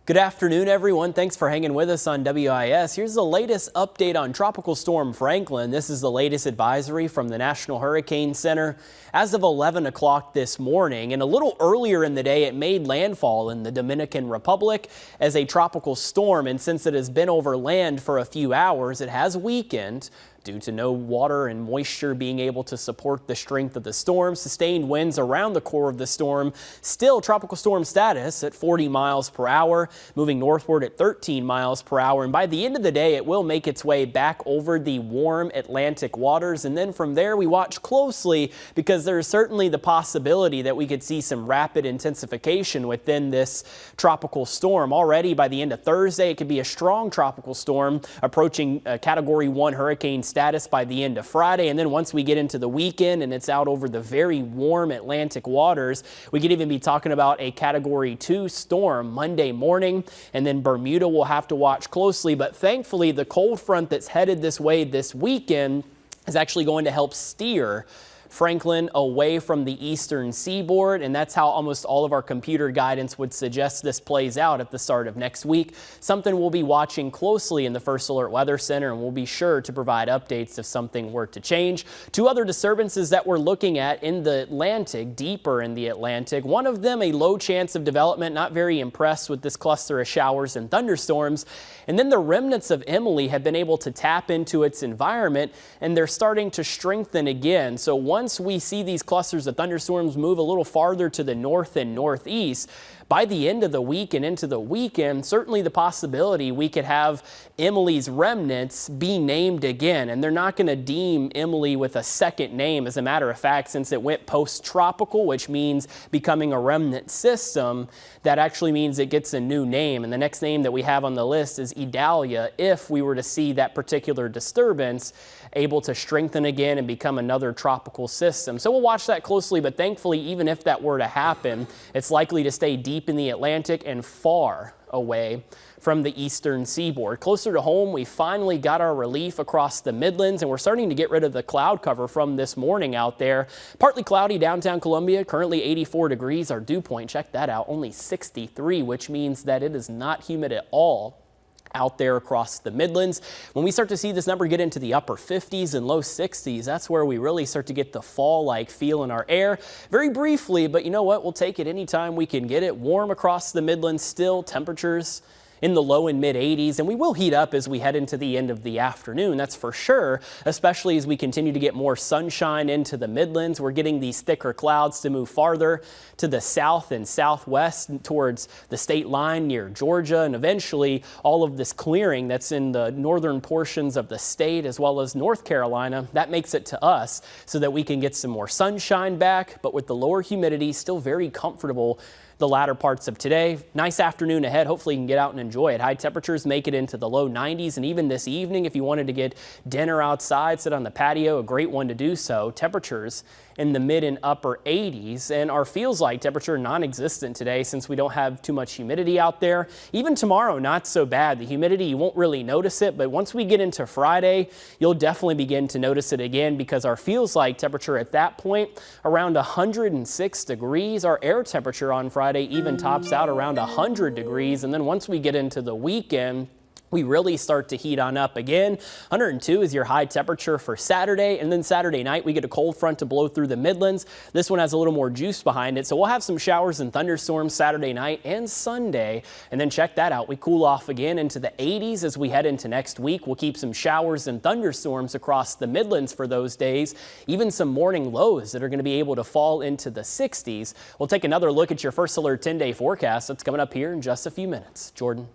Good afternoon, everyone. Thanks for hanging with us on WIS. Here's the latest update on Tropical Storm Franklin. This is the latest advisory from the National Hurricane Center. As of 11 o'clock this morning, and a little earlier in the day, it made landfall in the Dominican Republic as a tropical storm. And since it has been over land for a few hours, it has weakened due to no water and moisture being able to support the strength of the storm. Sustained winds around the core of the storm. Still tropical storm status at 40 miles per hour, moving northward at 13 miles per hour. And by the end of the day, it will make its way back over the warm Atlantic waters. And then from there, we watch closely because there's certainly the possibility that we could see some rapid intensification within this tropical storm. Already by the end of Thursday, it could be a strong tropical storm approaching Category 1 hurricane status by the end of Friday. And then once we get into the weekend and it's out over the very warm Atlantic waters, we could even be talking about a Category 2 storm Monday morning. And then Bermuda will have to watch closely. But thankfully, the cold front that's headed this way this weekend is actually going to help steer Franklin away from the eastern seaboard, and that's how almost all of our computer guidance would suggest this plays out at the start of next week. Something we'll be watching closely in the First Alert Weather Center, and we'll be sure to provide updates if something were to change. Two other disturbances that we're looking at in the Atlantic, deeper in the Atlantic. One of them, a low chance of development, not very impressed with this cluster of showers and thunderstorms. And then the remnants of Emily have been able to tap into its environment, and they're starting to strengthen again. So once we see these clusters of thunderstorms move a little farther to the north and northeast, by the end of the week and into the weekend, certainly the possibility we could have Emily's remnants be named again. And they're not going to deem Emily with a second name. As a matter of fact, since it went post-tropical, which means becoming a remnant system, that actually means it gets a new name. And the next name that we have on the list is Idalia, if we were to see that particular disturbance able to strengthen again and become another tropical system. So we'll watch that closely, but thankfully, even if that were to happen, it's likely to stay deep in the Atlantic and far away from the eastern seaboard. Closer to home, we finally got our relief across the Midlands, and we're starting to get rid of the cloud cover from this morning out there. Partly cloudy downtown Columbia, currently 84 degrees. Our dew point, check that out, only 63, which means that it is not humid at all out there across the Midlands. When we start to see this number get into the upper 50s and low 60s, that's where we really start to get the fall-like feel in our air. Very briefly, but you know what? We'll take it anytime we can get it. Warm across the Midlands still, temperatures in the low and mid 80s, and we will heat up as we head into the end of the afternoon. That's for sure, especially as we continue to get more sunshine into the Midlands. We're getting these thicker clouds to move farther to the south and southwest towards the state line near Georgia, and eventually all of this clearing that's in the northern portions of the state as well as North Carolina, that makes it to us so that we can get some more sunshine back, but with the lower humidity, still very comfortable the latter parts of today. Nice afternoon ahead. Hopefully you can get out and enjoy it. High temperatures make it into the low 90s, and even this evening, if you wanted to get dinner outside, sit on the patio, a great one to do so. Temperatures in the mid and upper 80s, and our feels like temperature non-existent today since we don't have too much humidity out there. Even tomorrow, not so bad. The humidity, you won't really notice it, but once we get into Friday, you'll definitely begin to notice it again because our feels like temperature at that point around 106 degrees. Our air temperature on Friday even tops out around 100 degrees, and then once we get into the weekend, we really start to heat on up again. 102 is your high temperature for Saturday, and then Saturday night we get a cold front to blow through the Midlands. This one has a little more juice behind it, so we'll have some showers and thunderstorms Saturday night and Sunday, and then check that out. We cool off again into the 80s as we head into next week. We'll keep some showers and thunderstorms across the Midlands for those days, even some morning lows that are going to be able to fall into the 60s. We'll take another look at your First Alert 10-day forecast. That's coming up here in just a few minutes. Jordan.